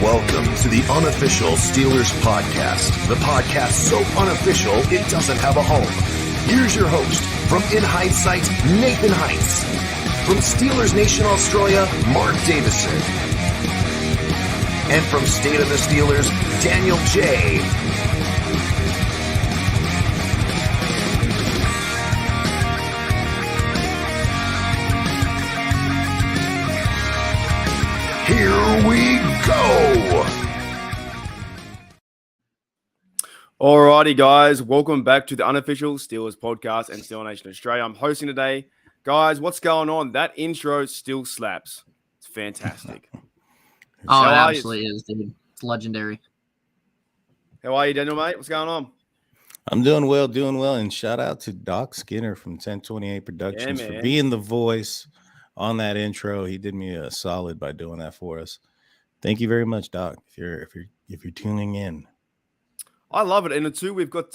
Welcome to the Unofficial Steelers Podcast, the podcast so unofficial it doesn't have a home. Here's your host, from In Hindsight, Nathan Heitz. From Steelers Nation Australia, Mark Davison. And from State of the Steelers, Daniel J. Here we go. Alrighty, guys. Welcome back to the Unofficial Steelers Podcast and Steelers Nation Australia. I'm hosting today. Guys, what's going on? That intro still slaps. It's fantastic. Oh, it absolutely is, dude. It's legendary. How are you, Daniel, mate? What's going on? I'm doing well. And shout out to Doc Skinner from 1028 Productions for being the voice on that intro. He did me a solid by doing that for us. Thank you very much, Doc. If you're tuning in, I love it. And the two, we've got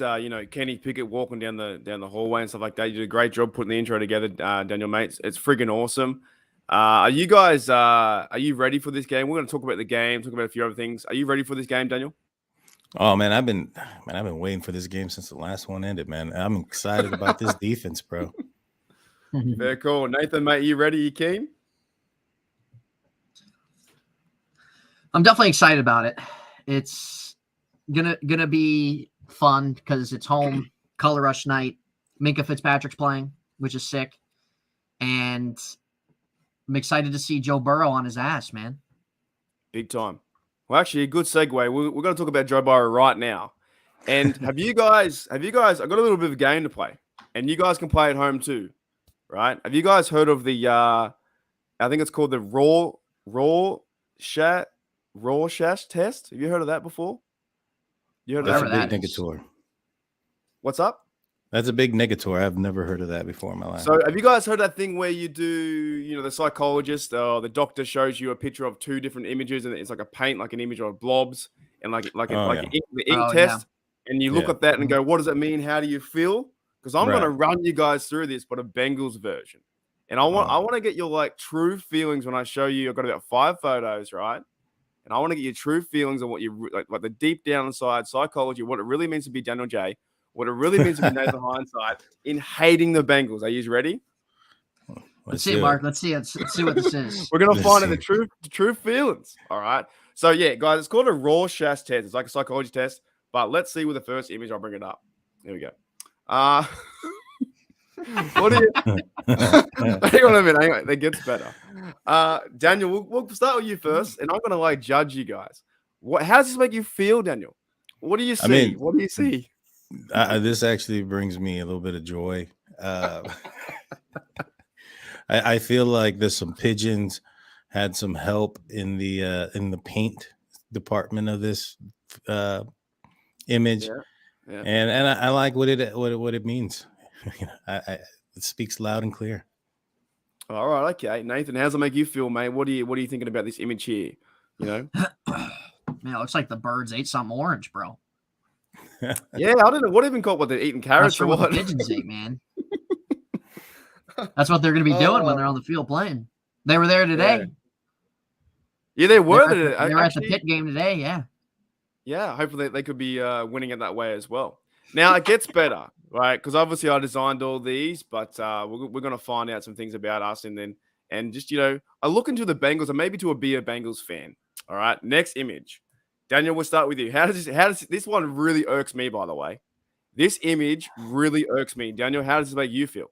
Kenny Pickett walking down the hallway and stuff like that. You did a great job putting the intro together, Daniel, mate. It's friggin' awesome. Are you guys are you ready for this game? We're going to talk about the game, talk about a few other things. Are you ready for this game, Daniel? Oh man, I've been waiting for this game since the last one ended, man. I'm excited about this defense, bro. Very cool. Nathan, mate, you ready? You keen? I'm definitely excited about it. It's gonna be fun because it's home, color rush night. Minkah Fitzpatrick's playing, which is sick. And I'm excited to see Joe Burrow on his ass, man. Big time. Well, actually, a good segue. We're going to talk about Joe Burrow right now. And have you guys, I've got a little bit of a game to play. And you guys can play at home too, right? Have you guys heard of the, I think it's called the Rorschach test? Have you heard of that before? You heard That's of a big negator. What's up? That's a big negator. I've never heard of that before in my life. So have you guys heard that thing where you do, the psychologist or the doctor shows you a picture of two different images and it's like a paint, like an image of blobs and the ink test. Yeah. And you look at that and go, what does it mean? How do you feel? Because I'm going to run you guys through this, but a Bengals version. And I want to get your true feelings when I show you. I've got about 5 photos, right? And I want to get your true feelings on what you like the deep down inside psychology, what it really means to be Daniel J. What it really means to be Nathan Hindsight in hating the Bengals. Are you ready? Let's see, Mark. Let's see what this is. We're gonna find out the true feelings. All right. So yeah, guys, it's called a Rorschach test. It's like a psychology test. But let's see with the first image. I'll bring it up. Here we go. What do you? Hang on a minute. It gets better. Daniel, we'll start with you first, and I'm gonna judge you guys. How does this make you feel, Daniel? What do you see? What do you see? This actually brings me a little bit of joy. I feel like there's some pigeons had some help in the paint department of this image, and I like what it means. It speaks loud and clear. All right, okay, Nathan, how does it make you feel, mate? What are you thinking about this image here? Man, it looks like the birds ate something orange, bro. Yeah, I don't know what even called what they're eating carrots or what the pigeons ate, man. That's what they're going to be doing when they're on the field playing. They were there today. Yeah, they were. They were at the Pitt game today. Yeah. Yeah, hopefully they could be winning it that way as well. Now it gets better, right? Because obviously I designed all these, but we're going to find out some things about us and just I look into the Bengals and maybe to be a Bengals fan. All right, next image. Daniel, we'll start with you. How does this one really irks me, by the way? This image really irks me. Daniel, how does this make you feel?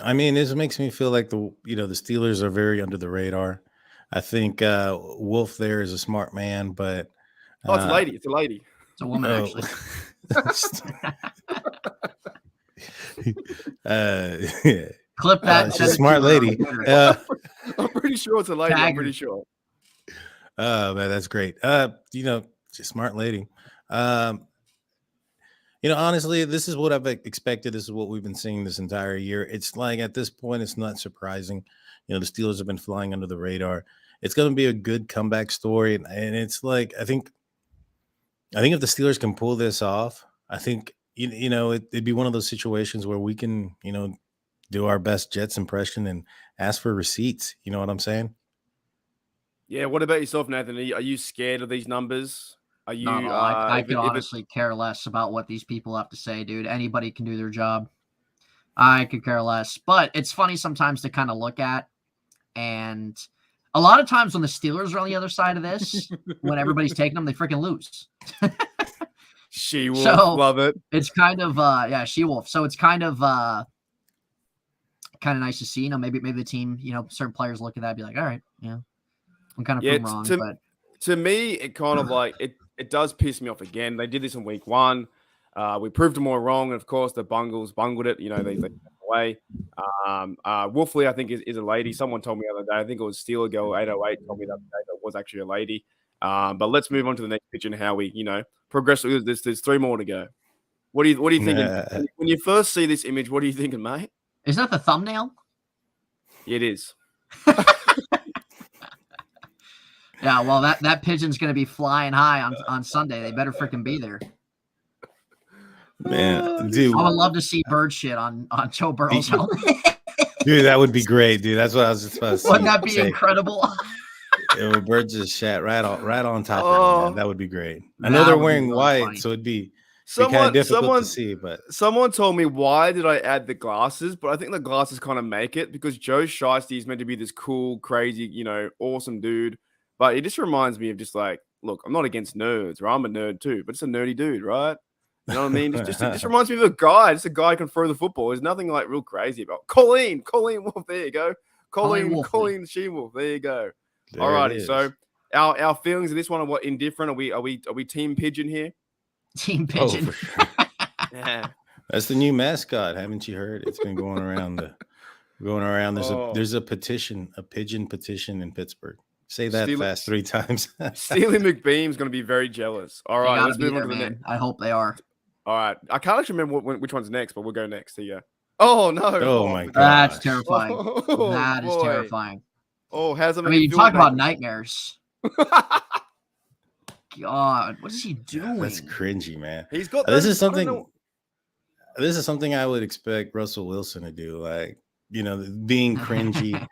I mean, this makes me feel like the Steelers are very under the radar. I think Wolf there is a smart man, but it's a lady. It's a lady. It's a woman, actually. Clip that. She's a smart lady. I'm pretty sure it's a lady. I'm pretty sure. Oh man, that's great. She's a smart lady. Honestly, this is what I've expected. This is what we've been seeing this entire year. It's like at this point, it's not surprising. The Steelers have been flying under the radar. It's going to be a good comeback story, and it's like I think if the Steelers can pull this off, I think it'd be one of those situations where we can do our best Jets impression and ask for receipts. You know what I'm saying? Yeah. What about yourself, Nathan? Are you scared of these numbers? Are you? No, I could honestly care less about what these people have to say, dude. Anybody can do their job. I could care less. But it's funny sometimes to kind of look at, and a lot of times when the Steelers are on the other side of this, when everybody's taking them, they freaking lose. She-Wolf, so love it. It's kind of She-Wolf. So it's kind of nice to see. You know, maybe the team, you know, certain players look at that and be like, all right, yeah, I'm kind of proven wrong. But to me, it kind of like it does piss me off again. They did this in week 1. We proved them all wrong, and of course the Bungles bungled it. You know, they away. Wolfley, I think, is a lady. Someone told me the other day. I think it was Steeler Girl 808 told me the other day that was actually a lady. But let's move on to the next pitch and how we, you know, progress. There's 3 more to go. What do you thinking? When you first see this image, what are you thinking, mate? Isn't that the thumbnail? It is. Yeah, well, that pigeon's going to be flying high on Sunday. They better freaking be there. Man, dude, I would love to see bird shit on Joe Burrow's helmet. Dude, that would be great, dude. That's what I was just about to say. Wouldn't that be incredible? It would bird just shat right on top of it, man. That would be great. I know they're wearing white, funny. So it'd be kind of difficult to see. But someone told me, why did I add the glasses? But I think the glasses kind of make it, because Joe Shiesty is meant to be this cool, crazy, you know, awesome dude. But it just reminds me of just like, look, I'm not against nerds, right? I'm a nerd too, but it's a nerdy dude, right? You know what I mean? It just reminds me of a guy. Just a guy who can throw the football. There's nothing like real crazy about Colleen Wolf. There you go. Colleen She-Wolf. There you go. Alrighty. So our feelings of this one are what, indifferent? Are we Team Pigeon here? Team Pigeon. Oh, for sure. Yeah. That's the new mascot. Haven't you heard? It's been going around. There's a petition, a pigeon petition in Pittsburgh. Say that fast 3 times. Steely McBeam's going to be very jealous. All right, let's move on to the next. I hope they are. All right. I can't actually remember which one's next, but we'll go next. Here you go. Oh, no. Oh, my God. That's terrifying. That is terrifying. Oh, how's it? I mean, you talk about nightmares. God, what is he doing? That's cringy, man. He's got this is something I would expect Russell Wilson to do, like, you know, being cringy.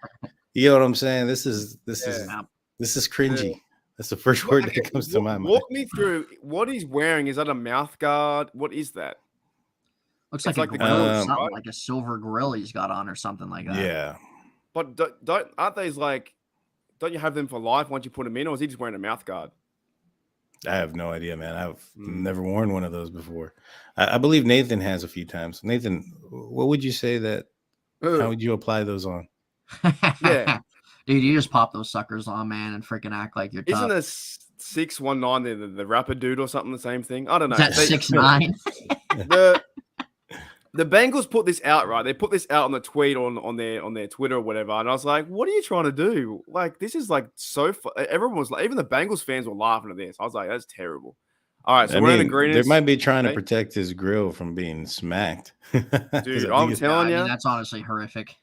You know what I'm saying? This is cringy. Yeah. That's the first word that comes to my mind. Walk me through what he's wearing. Is that a mouth guard? What is that? Looks like a grill, something like a silver grill he's got on or something like that. Yeah. But aren't they like, don't you have them for life once you put them in, or is he just wearing a mouth guard? I have no idea, man. I've never worn one of those before. I believe Nathan has a few times. Nathan, what would you say that? How would you apply those on? Yeah. Dude, you just pop those suckers on, man, and freaking act like you're tough. Isn't a 619 the rapper dude or something the same thing? I don't know. Is that 6'9"? The Bengals put this out, right? They put this out on the tweet on their Twitter or whatever, and I was like, "What are you trying to do? Like, this is like so." Everyone was like, even the Bengals fans were laughing at this. I was like, "That's terrible." All right, so we're in agreement. They might be trying to protect his grill from being smacked. Dude, I'm telling you, that's honestly horrific.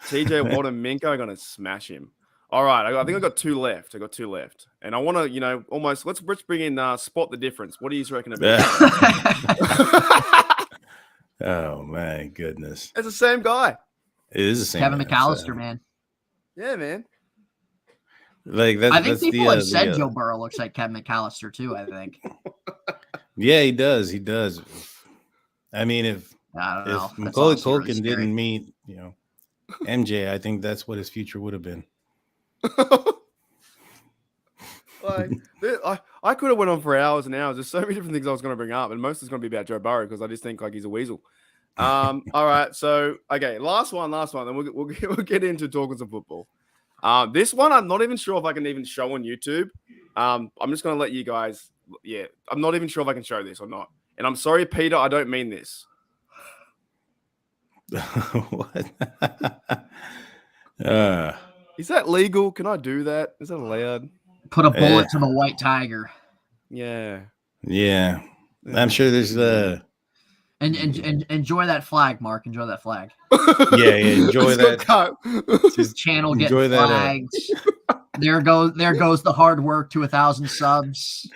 TJ Watt and Minka are gonna smash him. All right, I think I got 2 left. And I want to, you know, almost let's bring in spot the difference. What do you reckon about? Oh my goodness, it's the same guy. It is the same. Kevin McAllister, man. Yeah, man. Like that. I think people have said Joe Burrow looks like Kevin McAllister too. I think. Yeah, he does. He does. I mean, if Macaulay Culkin didn't meet, you know, MJ, I think that's what his future would have been. Like, I could have went on for hours and hours. There's so many different things I was going to bring up, and most is going to be about Joe Burrow because I just think like he's a weasel. All right, so okay, last one, then we'll get into talking some football. This one I'm not even sure if I can even show on YouTube. I'm just going to let you guys. Yeah, I'm not even sure if I can show this or not. And I'm sorry, Peter, I don't mean this. What? Is that legal? Can I do that? Is that allowed? Put a bullet to the white tiger. Yeah. I'm sure there's and enjoy that flag, Mark. Enjoy that flag. Yeah, enjoy that. Just channel getting flags. There goes the hard work to 1,000 subs.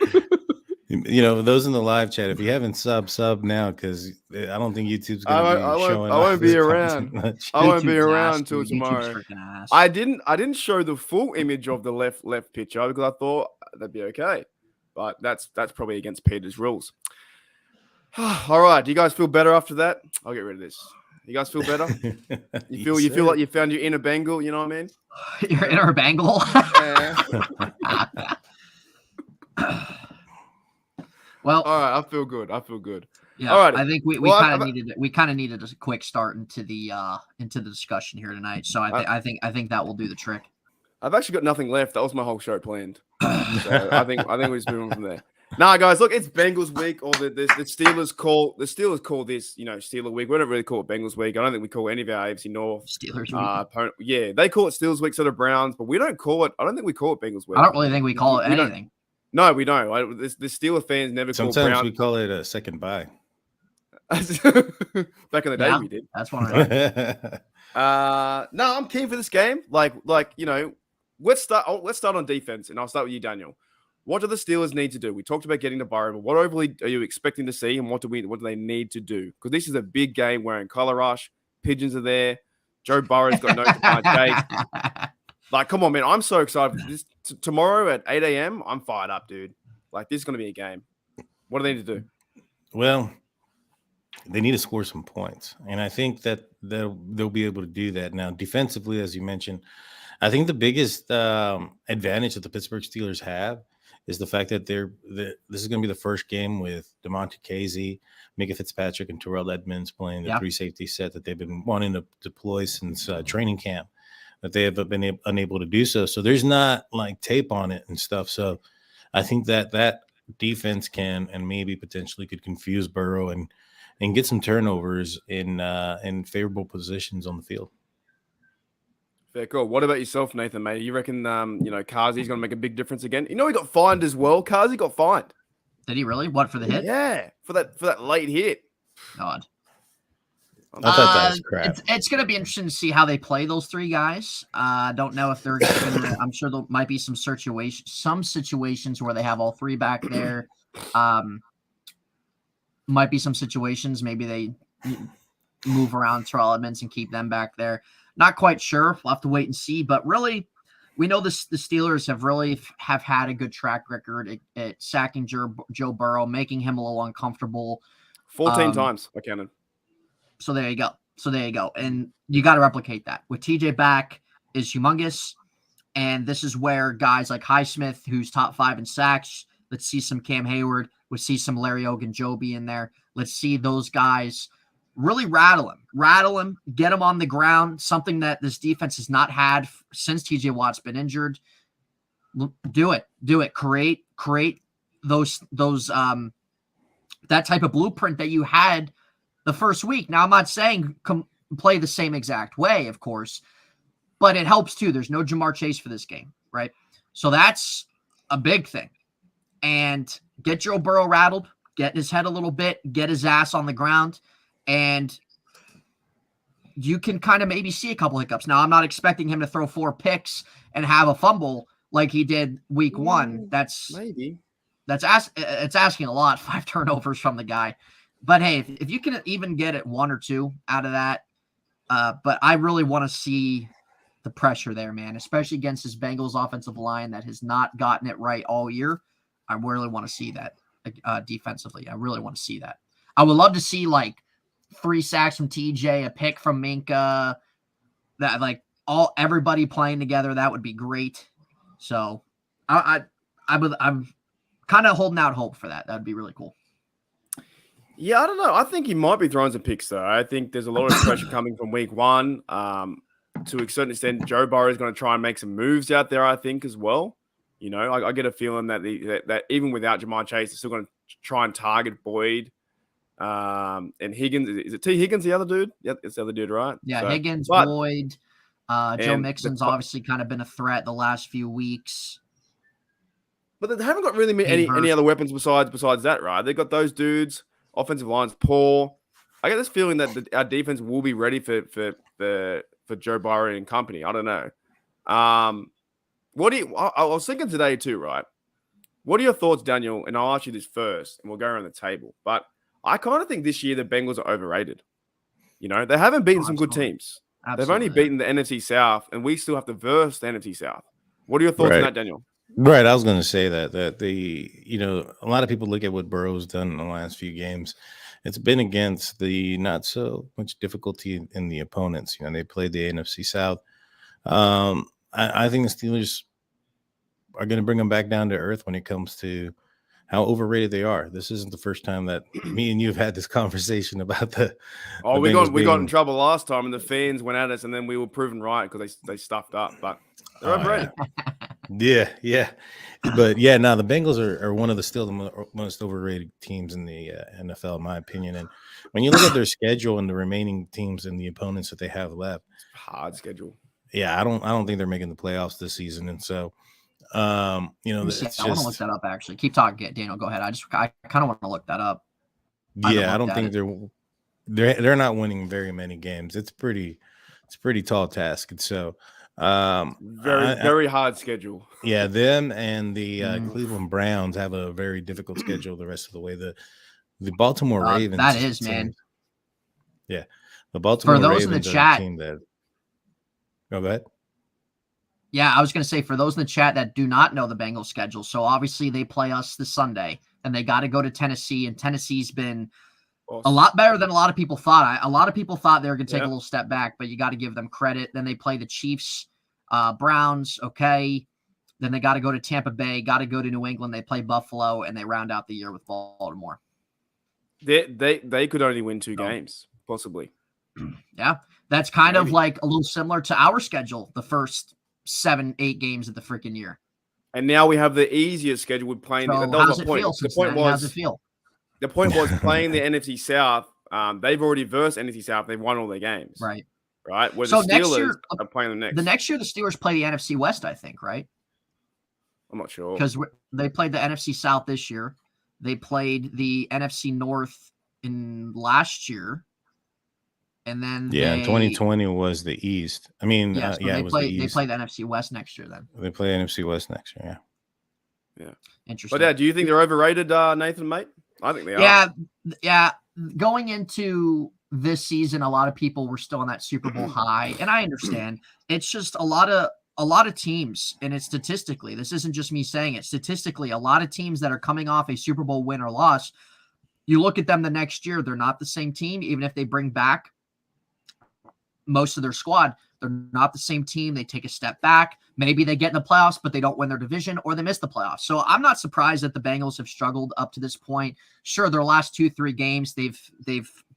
Those in the live chat, if you haven't sub now, because I don't think YouTube's going to be showing. I won't be around. I won't be around until tomorrow. I didn't show the full image of the left picture because I thought that'd be okay, but that's probably against Peter's rules. All right, do you guys feel better after that? I'll get rid of this. You guys feel better? You feel like you found your inner Bengal? You know what I mean? Your inner Bengal. Well, all right, I feel good. Yeah, all right. I think we kind of needed a quick start into the discussion here tonight. So I think that will do the trick. I've actually got nothing left. That was my whole show planned. So I think we just move on from there. Nah, guys, look, it's Bengals week, or the Steelers call this, Steeler week. We don't really call it Bengals week. I don't think we call any of our AFC North Steelers week. Opponent. Yeah, they call it Steelers week, so the Browns, but we don't call it. I don't think we call it Bengals week. I don't really think we call it anything. No, we don't. The Steeler fans never call Browns. Sometimes we call it a second bye. Back in the day, we did. That's one of them. No, I'm keen for this game. Let's start on defense, and I'll start with you, Daniel. What do the Steelers need to do? We talked about getting to BURROW, but what overly are you expecting to see, and what do they need to do? Because this is a big game. We're in color rush. Pigeons are there. Joe Burrow's got no Jake. Come on, man. I'm so excited for this. Tomorrow at 8 a.m., I'm fired up, dude. This is going to be a game. What do they need to do? Well, they need to score some points, and I think that they'll be able to do that. Now, defensively, as you mentioned, I think the biggest advantage that the Pittsburgh Steelers have is the fact that this is going to be the first game with DeMonte Casey, Micah Fitzpatrick, and Terrell Edmonds playing the 3-safety set that they've been wanting to deploy since training camp, that they have been unable to do so. So there's not tape on it and stuff. So I think that defense can and maybe potentially could confuse Burrow and get some turnovers in favorable positions on the field. Fair cool. What about yourself, Nathan, mate? You reckon, Kazi's going to make a big difference again? He got fined as well. Kazi got fined. Did he really? What, for the hit? Yeah, for that late hit. God. I thought that was crap. It's going to be interesting to see how they play those three guys. I don't know if they're going to. I'm sure there might be some situations where they have all three back there. Might be some situations maybe they move around Terrell Edmonds and keep them back there. Not quite sure. We'll have to wait and see. But really, we know the Steelers have had a good track record at sacking Joe Burrow, making him a little uncomfortable. 14 times, I counted. So there you go. And you got to replicate that. With TJ back is humongous. And this is where guys like Highsmith, who's top 5 in sacks, let's see some Cam Hayward. Let's see some Larry Ogunjobi in there. Let's see those guys really rattle him, get him on the ground, something that this defense has not had since TJ Watt's been injured. Do it. Create those that type of blueprint that you had the first week. Now, I'm not saying play the same exact way, of course, but it helps too. There's no Jamar Chase for this game, right? So that's a big thing. And get Joe Burrow rattled, get in his head a little bit, get his ass on the ground, and you can kind of maybe see a couple hiccups. Now, I'm not expecting him to throw 4 picks and have a fumble like he did week 1. It's asking a lot, 5 turnovers from the guy. But hey, if you can even get it 1 or 2 out of that, but I really want to see the pressure there, man, especially against this Bengals offensive line that has not gotten it right all year. I really want to see that defensively. I really want to see that. I would love to see 3 sacks from TJ, a pick from Minka, that everybody playing together. That would be great. So I'm kind of holding out hope for that. That'd be really cool. Yeah, I don't know. I think he might be throwing some picks, though. I think there's a lot of pressure coming from week 1. To a certain extent, Joe Burrow is going to try and make some moves out there, I think, as well. I get a feeling that that even without Jamar Chase, they're still going to try and target Boyd and Higgins. Is it T. Higgins, the other dude? Yeah, it's the other dude, right? Yeah, so, Higgins, Boyd. Joe Mixon's obviously kind of been a threat the last few weeks. But they haven't got really any other weapons besides that, right? They've got those dudes. Offensive line's poor. I get this feeling that our defense will be ready for Joe Burrow and company. I don't know. I was thinking today too, right? What are your thoughts, Daniel? And I'll ask you this first, and we'll go around the table. But I kind of think this year the Bengals are overrated. You know, they haven't beaten some good teams. They've only beaten the NFC South, and we still have to verse the NFC South. What are your thoughts on that, Daniel? Right, I was going to say that a lot of people look at what Burrow's done in the last few games. It's been against the not so much difficulty in the opponents. You know, they played the NFC South. I think the Steelers are going to bring them back down to earth when it comes to how overrated they are. This isn't the first time that me and you have had this conversation about we got in trouble last time, and the fans went at us, and then we were proven right because they stuffed up. But they're overrated. Yeah. But yeah, now the Bengals are one of the most overrated teams in the NFL, in my opinion. And when you look at their schedule and the remaining teams and the opponents that they have left, hard schedule. Yeah, I don't think they're making the playoffs this season, and so. I want to look that up. Actually, keep talking, Daniel. Go ahead. I kind of want to look that up. I don't think they're not winning very many games. It's pretty tall task, and so very hard schedule. Yeah, them and the Cleveland Browns have a very difficult schedule the rest of the way. The Baltimore Ravens. That is, man. Yeah, the Baltimore for those Ravens in the chat. Go ahead. Yeah, I was going to say, for those in the chat that do not know the Bengals schedule, so obviously they play us this Sunday, and they got to go to Tennessee, and Tennessee's been a lot better than a lot of people thought. A lot of people thought they were going to take a little step back, but you got to give them credit. Then they play the Chiefs, Browns, okay. Then they got to go to Tampa Bay, got to go to New England. They play Buffalo, and they round out the year with Baltimore. They could only win 2 games, possibly. Yeah, that's kind of like a little similar to our schedule, the first 7-8 games of the freaking year. And now we have the easier schedule with playing. So how does it feel? The point was playing the NFC South. They've already versed NFC South. They've won all their games. Right. Where the Steelers are playing them next. The next year, the Steelers play the NFC West, I think, right? I'm not sure. Because they played the NFC South this year. They played the NFC North in last year. And then 2020 was the East. I mean, they play the NFC West next year. Then they play NFC West next year. Yeah. Interesting. But do you think they're overrated, Nathan, mate? I think they are. Yeah. Going into this season, a lot of people were still on that Super Bowl high, and I understand. It's just a lot of teams, and it's statistically. This isn't just me saying it. Statistically, a lot of teams that are coming off a Super Bowl win or loss, you look at them the next year, they're not the same team, even if they bring back most of their squad. They're not the same team. They take a step back. Maybe they get in the playoffs, but they don't win their division, or they miss the playoffs. So I'm not surprised that the Bengals have struggled up to this point. Sure, their last 2-3 games, they've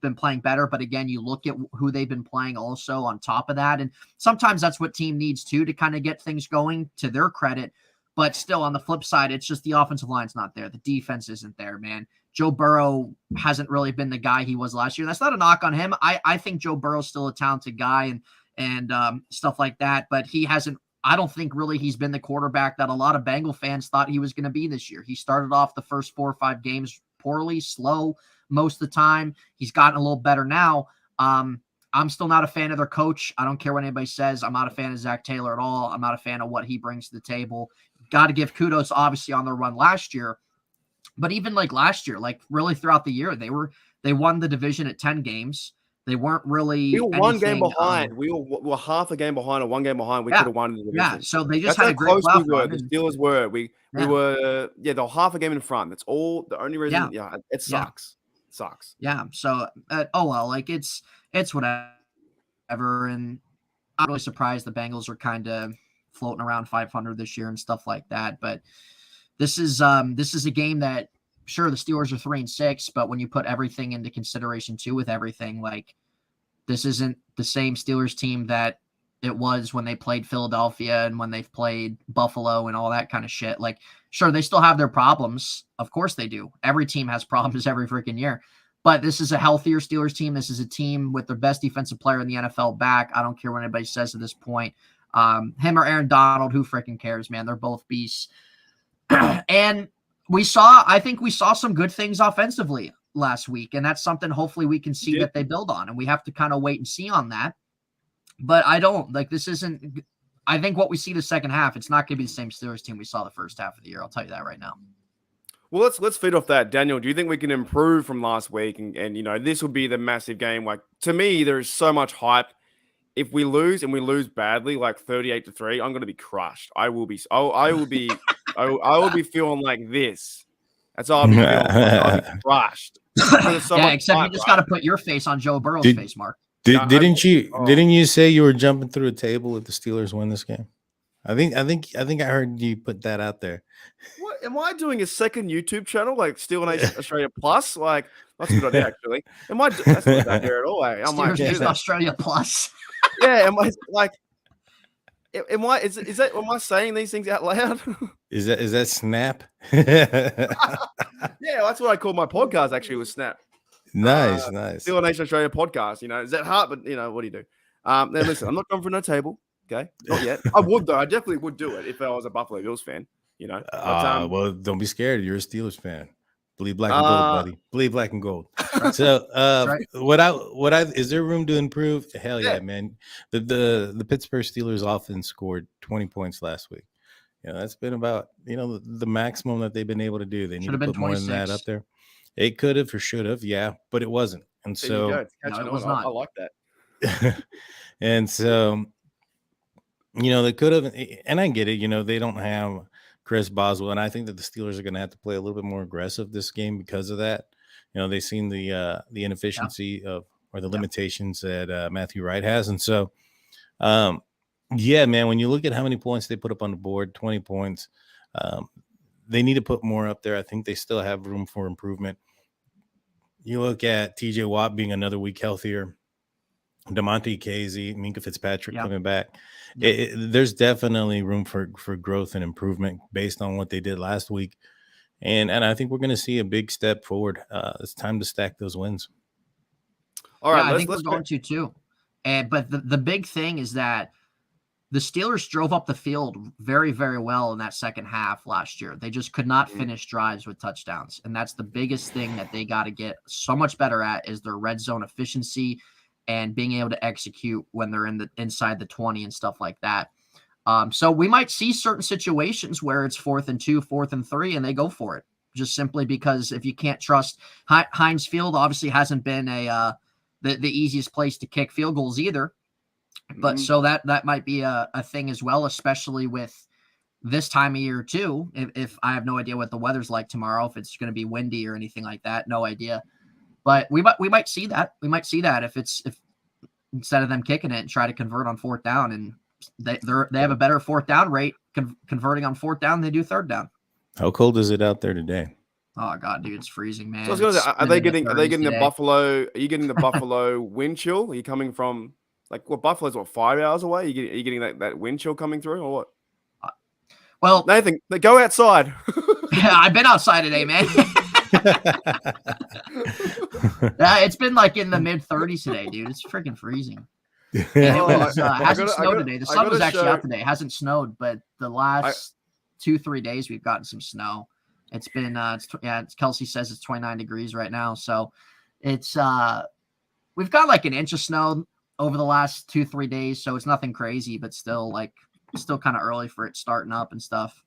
been playing better, but again, you look at who they've been playing also on top of that, and sometimes that's what team needs to kind of get things going, to their credit. But still, on the flip side, it's just the offensive line's not there. The defense isn't there, man. Joe Burrow hasn't really been the guy he was last year. That's not a knock on him. I think Joe Burrow's still a talented guy and stuff like that, but he hasn't. I don't think really he's been the quarterback that a lot of Bengal fans thought he was going to be this year. He started off the first 4 or 5 games poorly, slow most of the time. He's gotten a little better now. I'm still not a fan of their coach. I don't care what anybody says. I'm not a fan of Zach Taylor at all. I'm not a fan of what he brings to the table. Got to give kudos, obviously, on their run last year. But even like last year, like really throughout the year, they won the division at 10 games. They weren't really. We were 1 game behind. We were half a game behind or 1 game behind. We could have won the division. Yeah, so they just had a great close we were. The Steelers were. We were. Yeah, they were half a game in front. That's all. The only reason. Yeah, it sucks. It sucks. Yeah. So like it's whatever. And I'm really surprised the Bengals are kind of floating around 500 this year and stuff like that. But this is a game that, sure, the Steelers are 3-6, but when you put everything into consideration too, with everything, like, this isn't the same Steelers team that it was when they played Philadelphia and when they've played Buffalo and all that kind of shit. Like, sure, they still have their problems. Of course they do. Every team has problems every freaking year. But this is a healthier Steelers team. This is a team with their best defensive player in the NFL back. I don't care what anybody says at this point. Him or Aaron Donald, who freaking cares, man? They're both beasts. And I think we saw some good things offensively last week, and that's something hopefully we can see that they build on, and we have to kind of wait and see on that. But I think what we see the second half, it's not going to be the same Steelers team we saw the first half of the year. I'll tell you that right now. Well, let's feed off that, Daniel. Do you think we can improve from last week? And this will be the massive game. Like, to me, there is so much hype. If we lose and we lose badly, like 38-3, I'm going to be crushed. I will be. I will be. I will be feeling like this. That's how I'll be feeling. I'll be crushed. So yeah, except hype, you just got to put your face on Joe Burrow's face, Mark. Didn't you say you were jumping through a table if the Steelers win this game? I think I heard you put that out there. What am I doing? A second YouTube channel like Steel Nation Australia Plus? Like that's a good idea, actually. That's not a bad idea at all. Steelers Australia Plus. Yeah, am I like? Am I saying these things out loud? Is that Snap? Yeah, that's what I call my podcast. Actually, was Snap. Nice. Steel Nation Australia podcast. Is that hard? But what do you do? Now listen, I'm not going for no table. Okay, not yet. I would though. I definitely would do it if I was a Buffalo Bills fan. Well, don't be scared. You're a Steelers fan. Believe black and gold, buddy. Believe black and gold. So, right. what is there room to improve? Hell yeah, man. The Pittsburgh Steelers offense scored 20 points last week. That's been about the maximum that they've been able to do. They need to put more than that up there. It could have or should have, yeah, but it wasn't. And so it was not. I like that. And so they could have, and I get it. They don't have Chris Boswell, and I think that the Steelers are going to have to play a little bit more aggressive this game because of that. They've seen the inefficiency of or the limitations that Matthew Wright has, and so, yeah, man. When you look at how many points they put up on the board, 20 points, they need to put more up there. I think they still have room for improvement. You look at TJ Watt being another week healthier, DeMonte Casey, Minka Fitzpatrick coming back. There's definitely room for growth and improvement based on what they did last week. And I think we're going to see a big step forward. It's time to stack those wins. All right. I think we're going to too. But the big thing is that the Steelers drove up the field very, very well in that second half last year. They just could not finish drives with touchdowns. And that's the biggest thing that they got to get so much better at is their red zone efficiency and being able to execute when they're inside the 20 and stuff like that. So we might see certain situations where it's 4th and 2, 4th and 3, and they go for it just simply because if you can't trust Heinz Field, obviously hasn't been the easiest place to kick field goals either. But so that might be a thing as well, especially with this time of year too. If I have no idea what the weather's like tomorrow, if it's going to be windy or anything like that, no idea. But we might see that. We might see that if instead of them kicking it and try to convert on 4th down, and they have a better 4th down rate converting on 4th down than they do 3rd down. How cold is it out there today? Oh God, dude, it's freezing, man. So I was gonna say, are they getting the Buffalo? Are you getting the Buffalo wind chill? Are you coming from Buffalo's 5 hours away? Are you getting that wind chill coming through or what? Well, Nathan, go outside. Yeah, I've been outside today, man. Yeah, it's been like in the mid 30s today, dude. It's freaking freezing. And it hasn't snowed today. The sun was actually out today. It hasn't snowed, but the last 2-3 days we've gotten some snow. It's been Kelsey says it's 29 degrees right now, so it's we've got like an inch of snow over the last 2-3 days, so it's nothing crazy, but still kind of early for it starting up and stuff.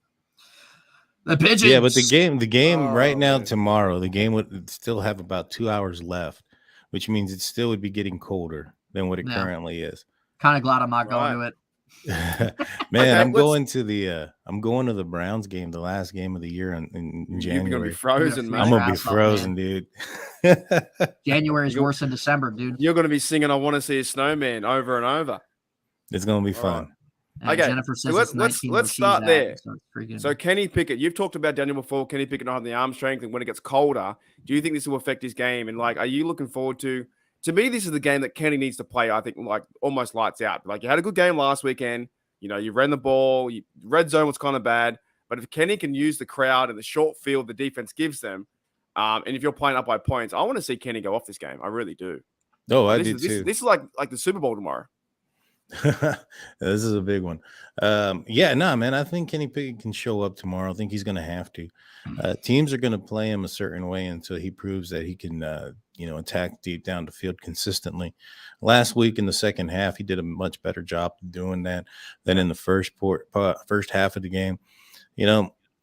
The Pigeons. Yeah, but the game right now, tomorrow, the game would still have about 2 hours left, which means it still would be getting colder than what it currently is. Kind of glad I'm not going to it. Man, I'm going to the Browns game, the last game of the year in January. You're gonna be frozen, man. I'm gonna be frozen, dude. January is worse than December, dude. You're gonna be singing "I Want to See a Snowman" over and over. It's gonna be fun. Okay, Jennifer says let's start there. So Kenny Pickett, you've talked about Daniel before. Kenny Pickett not having the arm strength, and when it gets colder, do you think this will affect his game? And are you looking forward to? To me, this is the game that Kenny needs to play. I think almost lights out. You had a good game last weekend. You ran the ball. Red zone was kind of bad, but if Kenny can use the crowd and the short field the defense gives them, and if you're playing up by points, I want to see Kenny go off this game. I really do. Oh, I do too. This is like the Super Bowl tomorrow. This is a big one. Man, I think Kenny Pickett can show up tomorrow. I think he's going to have to. Teams are going to play him a certain way until he proves that he can, attack deep down the field consistently. Last week in the second half, he did a much better job doing that than in the first half of the game.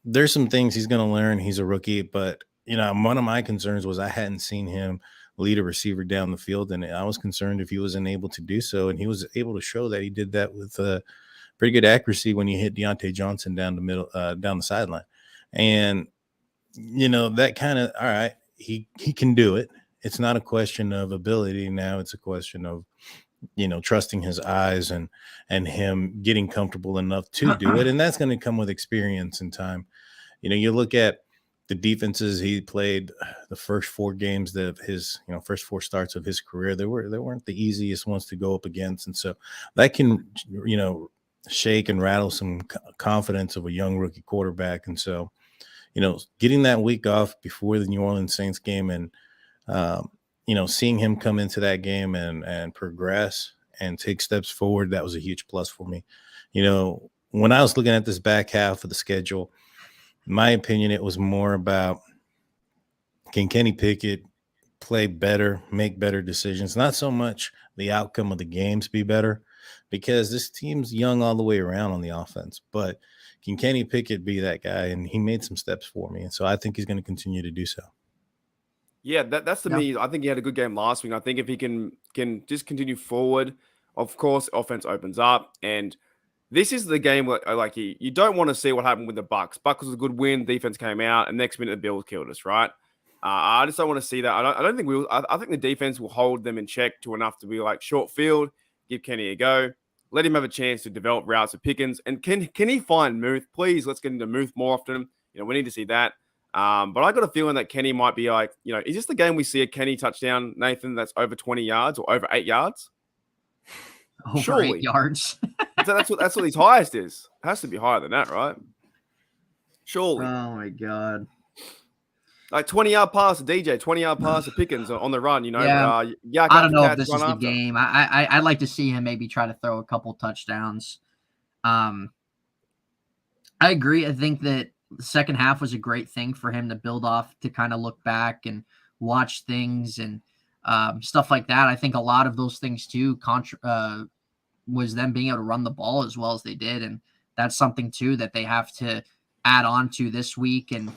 there's some things he's going to learn. He's a rookie, but one of my concerns was I hadn't seen him lead a receiver down the field, and I was concerned if he wasn't able to do so. And he was able to show that he did that with pretty good accuracy when he hit Deontay Johnson down the middle, down the sideline. And that kind of, all right, he can do it. It's not a question of ability now. It's a question of trusting his eyes and him getting comfortable enough to do it. And that's going to come with experience and time. You look at the defenses he played the first 4 games of his, first 4 starts of his career. They weren't the easiest ones to go up against. And so that can, shake and rattle some confidence of a young rookie quarterback. And so, getting that week off before the New Orleans Saints game and, seeing him come into that game and progress and take steps forward, that was a huge plus for me. When I was looking at this back half of the schedule, in my opinion, it was more about, can Kenny Pickett play better, make better decisions? Not so much the outcome of the games be better, because this team's young all the way around on the offense. But can Kenny Pickett be that guy? And he made some steps for me. And so I think he's going to continue to do so. Yeah, that's to me. I think he had a good game last week. I think if he can just continue forward, of course, offense opens up. And this is the game where, like, you don't want to see what happened with the Bucks. Bucks was a good win. Defense came out, and next minute the Bills killed us, right? I just don't want to see that. I don't think we will. I think the defense will hold them in check to enough to be like short field, give Kenny a go, let him have a chance to develop routes with Pickens. And can he find Muth? Please, let's get into Muth more often. We need to see that. But I got a feeling that Kenny might be like, is this the game we see a Kenny touchdown, Nathan, that's over 20 yards or over 8 yards? Over Surely. 8 yards. So that's what his highest is. It has to be higher than that, right? Surely. Oh my God. Like 20-yard pass to DJ, 20-yard pass to Pickens on the run, Yeah. I don't know if this is the game. I'd like to see him maybe try to throw a couple touchdowns. I agree. I think that the second half was a great thing for him to build off, to kind of look back and watch things and stuff like that. I think a lot of those things too was them being able to run the ball as well as they did. And that's something too that they have to add on to this week. And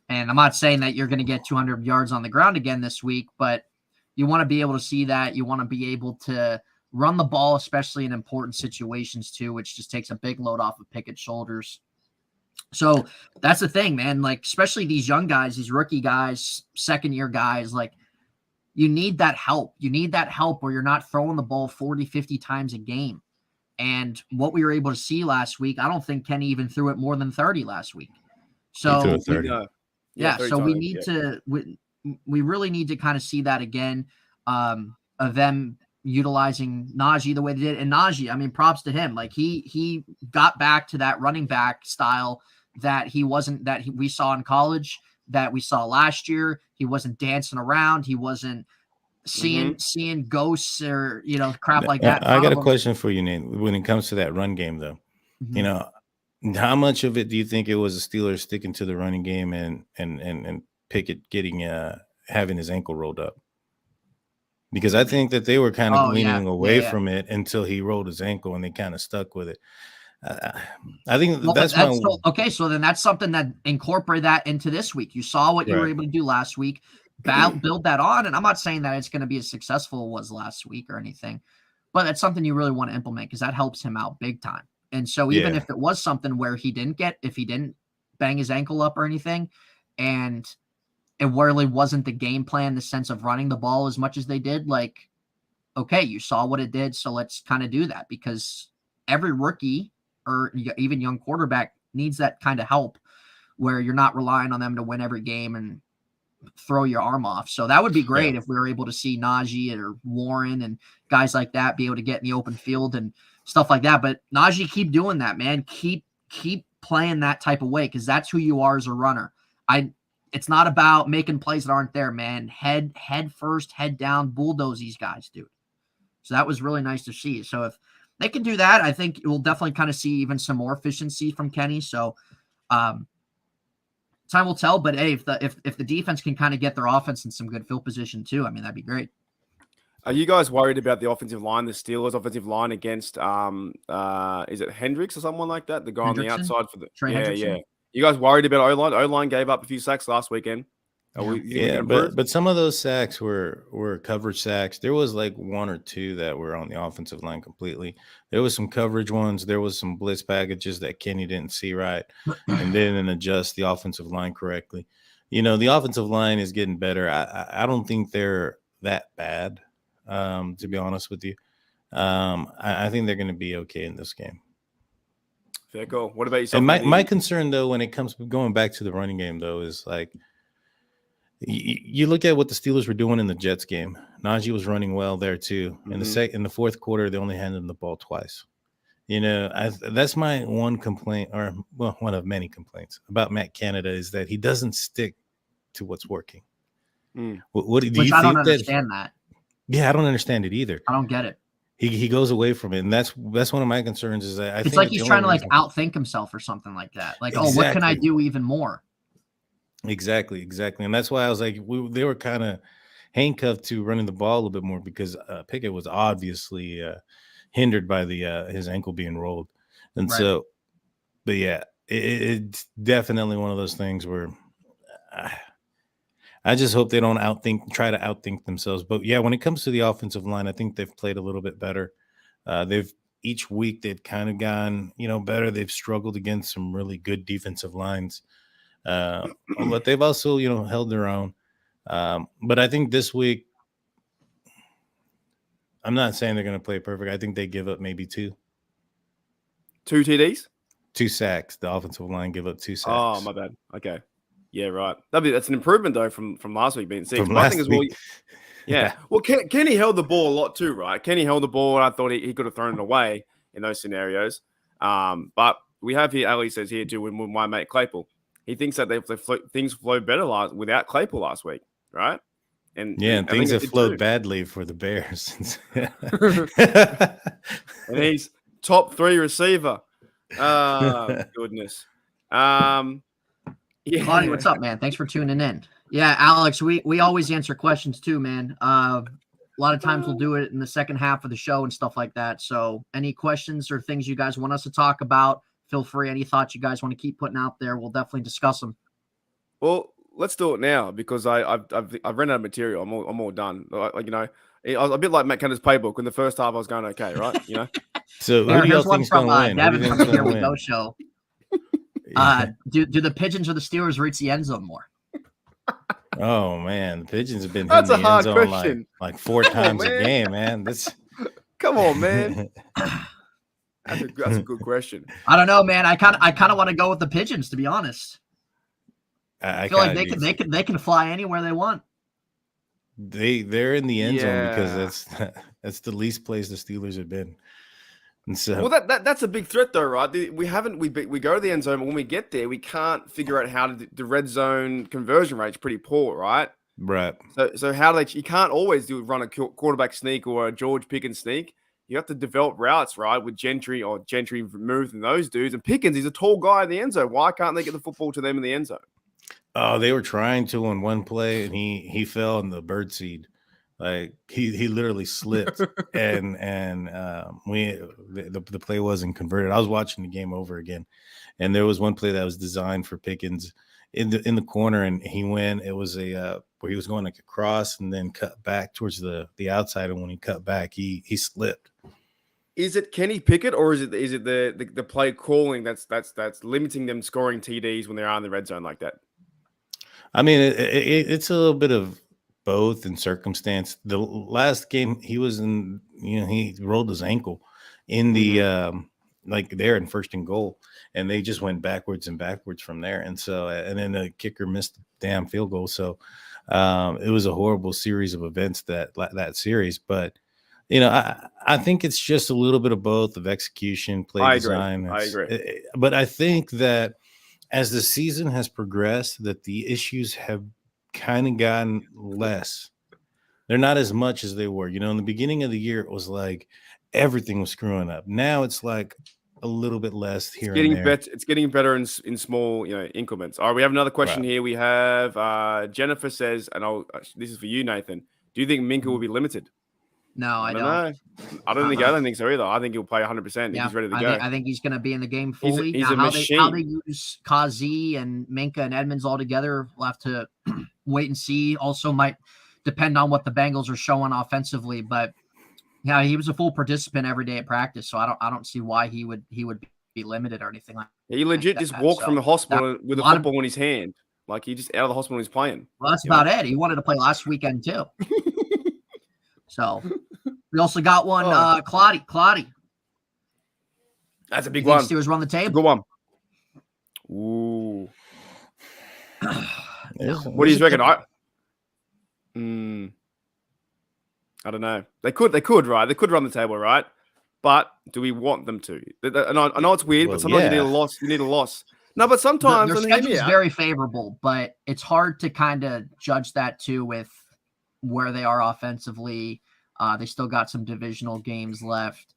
I'm not saying that you're going to get 200 yards on the ground again this week, but you want to be able to see that. You want to be able to run the ball, especially in important situations too, which just takes a big load off of Pickett's shoulders. So that's the thing, man. Like, especially these young guys, these rookie guys, second-year guys, like, you need that help. You need that help where you're not throwing the ball 40, 50 times a game. And what we were able to see last week, I don't think Kenny even threw it more than 30 last week. So, so we need to – we really need to kind of see that again, of them utilizing Najee the way they did. And Najee, I mean, props to him. Like, he got back to that running back style that we saw in college, that we saw last year. He wasn't dancing around. He wasn't seeing ghosts or, crap like that. I got a question for you, Nate. When it comes to that run game, though, how much of it do you think it was the Steelers sticking to the running game and Pickett getting having his ankle rolled up? Because I think that they were kind of leaning away from it until he rolled his ankle, and they kind of stuck with it. I think so then that's something that incorporate that into this week. You saw what you were able to do last week, build that on. And I'm not saying that it's going to be as successful as was last week or anything, but that's something you really want to implement, because that helps him out big time. And so even if it was something where if he didn't bang his ankle up or anything, and it really wasn't the game plan, the sense of running the ball as much as they did, like, okay, you saw what it did, so let's kind of do that, because every rookie or even young quarterback needs that kind of help where you're not relying on them to win every game and throw your arm off. So that would be great if we were able to see Najee or Warren and guys like that be able to get in the open field and stuff like that. But Najee, keep doing that, man. Keep playing that type of way, because that's who you are as a runner. It's not about making plays that aren't there, man. Head first, head down, bulldoze these guys, dude. So that was really nice to see. So if they can do that, I think we'll definitely kind of see even some more efficiency from Kenny. So time will tell. But hey, if the defense can kind of get their offense in some good field position too, I mean, that'd be great. Are you guys worried about the offensive line, the Steelers' offensive line against is it Hendricks or someone like that? The guy on the outside for the Trey Hendrickson? You guys worried about O-line? O-line gave up a few sacks last weekend. But some of those sacks were coverage sacks. There was like one or two that were on the offensive line completely. There was some coverage ones. There was some blitz packages that Kenny didn't see right and didn't adjust the offensive line correctly. You know, the offensive line is getting better. I don't think they're that bad, to be honest with you. I think they're going to be okay in this game. Fair call. What about yourself? And my concern, though, when it comes going back to the running game, though, is like you look at what the Steelers were doing in the Jets game. Najee was running well there too. Mm-hmm. In the fourth quarter, they only handed him the ball twice. You know, that's my one complaint, or well, one of many complaints about Matt Canada is that he doesn't stick to what's working. What do you think? I don't understand that. Yeah, I don't understand it either. I don't get it. He goes away from it, and that's one of my concerns. Is that it's like he's trying to like outthink himself or something like that. Like, exactly. Oh, what can I do even more? Exactly, and that's why I was like, they were kind of handcuffed to running the ball a little bit more because Pickett was obviously hindered by his ankle being rolled, and so, but yeah, it's definitely one of those things where I just hope they don't try to outthink themselves. But yeah, when it comes to the offensive line, I think they've played a little bit better. Each week they've kind of gone, better. They've struggled against some really good defensive lines. But they've also, held their own. But I think this week, I'm not saying they're going to play perfect. I think they give up maybe two TDs, 2 sacks. The offensive line give up 2 sacks. Oh, my bad. Okay. Yeah, right. That's an improvement though from last week being 6. My thing is, well, yeah. Well, Kenny held the ball a lot too, right? Kenny held the ball, and I thought he could have thrown it away in those scenarios. But we have here, Ali says here too, with my mate Claypool. He thinks that things flowed better without Claypool last week, right? And things have flowed badly for the Bears. And he's top 3 receiver. Goodness. Yeah. Claudia, what's up, man? Thanks for tuning in. Yeah, Alex, we always answer questions too, man. A lot of times we'll do it in the second half of the show and stuff like that. So any questions or things you guys want us to talk about, feel free. Any thoughts you guys want to keep putting out there, we'll definitely discuss them. Well, let's do it now because I've run out of material. I'm all done. I was a bit like Matt Canada's playbook. In the first half, I was going okay, right? So who do y'all think's going to win? Devin from the Here We Go show. Do the Pigeons or the Steelers reach the end zone more? Oh man, the Pigeons have been hitting the end zone like 4 times a game, man. Come on, man. That's a good question. I don't know, man. I kind of want to go with the Pigeons, to be honest. I feel like they can fly anywhere they want. They're in the end zone because that's the least place the Steelers have been. And so, well, that's a big threat, though, right? We go to the end zone, but when we get there, we can't figure out how to the red zone conversion rate's pretty poor, right? Right. So how do you can't always run a quarterback sneak or a George Pickens sneak. You have to develop routes, right, with Gentry removed and those dudes. And Pickens, he's a tall guy in the end zone. Why can't they get the football to them in the end zone? Oh, they were trying to on one play, and he fell in the birdseed. Like he literally slipped, and the play wasn't converted. I was watching the game over again, and there was one play that was designed for Pickens in the corner, and he went. It was where he was going like across and then cut back towards the outside, and when he cut back, he slipped. Is it Kenny Pickett or is it the play calling that's limiting them scoring TDs when they are in the red zone like that? I mean, it's a little bit of both in circumstance. The last game he was in, he rolled his ankle in the like there in 1st and goal, and they just went backwards and backwards from there. And so, and then the kicker missed the damn field goal. So it was a horrible series of events that series. But I think it's just a little bit of both of execution, play design. I agree. But I think that as the season has progressed, that the issues have kind of gotten less. They're not as much as they were. In the beginning of the year, it was like everything was screwing up. Now it's like a little bit less here and there. It's getting better in small, increments. All right, we have another question here. We have Jennifer says, and this is for you, Nathan. Do you think Minka will be limited? No, I don't. Know. I don't think so either. I think he'll play 100% if he's ready to go. I think he's going to be in the game fully. He's a machine. How they use Kazi and Minka and Edmonds all together, we'll have to wait and see. Also might depend on what the Bengals are showing offensively, but yeah, he was a full participant every day at practice, so I don't see why he would be limited or anything like that. He legit just walked from the hospital with a football in his hand. Like he just out of the hospital and he's playing. Well, that's about it. He wanted to play last weekend too. So we also got one Claudia. That's a big one. Steelers run the table. Good one. Ooh. What do you reckon? I don't know. They could, right? They could run the table, right? But do we want them to? And I know it's weird, but sometimes you need a loss. You need a loss. No, but sometimes their schedule is very favorable, but it's hard to kind of judge that too with where they are offensively. They still got some divisional games left.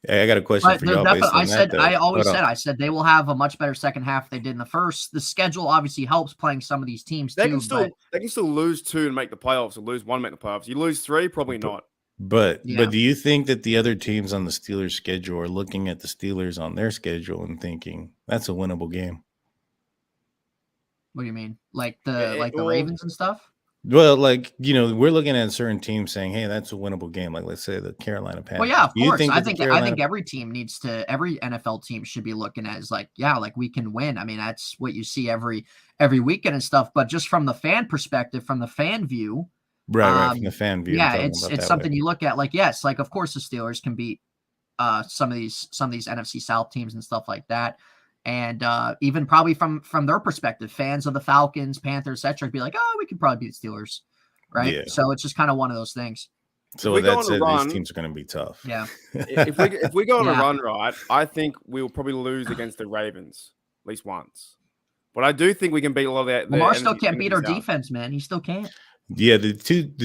Hey, I got a question for y'all. I said they will have a much better second half they did in the first. The schedule obviously helps playing some of these teams they can still lose 2 and make the playoffs, or lose 1 and make the playoffs. You lose 3, probably not. But do you think that the other teams on the Steelers schedule are looking at the Steelers on their schedule and thinking that's a winnable game? What do you mean? Like the Ravens and stuff? Well, like, we're looking at certain teams saying, hey, that's a winnable game. Like, let's say the Carolina Panthers. Well, yeah, of course. I think every team every NFL team should be looking at is like, yeah, like we can win. I mean, that's what you see every weekend and stuff. But just from the fan perspective, from the fan view, right, from the fan view. Yeah, it's something you look at. Like, yes, like of course the Steelers can beat some of these NFC South teams and stuff like that. And even probably from their perspective, fans of the Falcons, Panthers, etc., be like, oh, we could probably beat the Steelers, right? Yeah. So it's just kind of one of those things. So that's it. These teams are going to be tough. Yeah. if we go on a run, right, I think we'll probably lose against the Ravens at least once. But I do think we can beat a lot of that. Lamar still can't beat our defense, man. He still can't. Yeah, the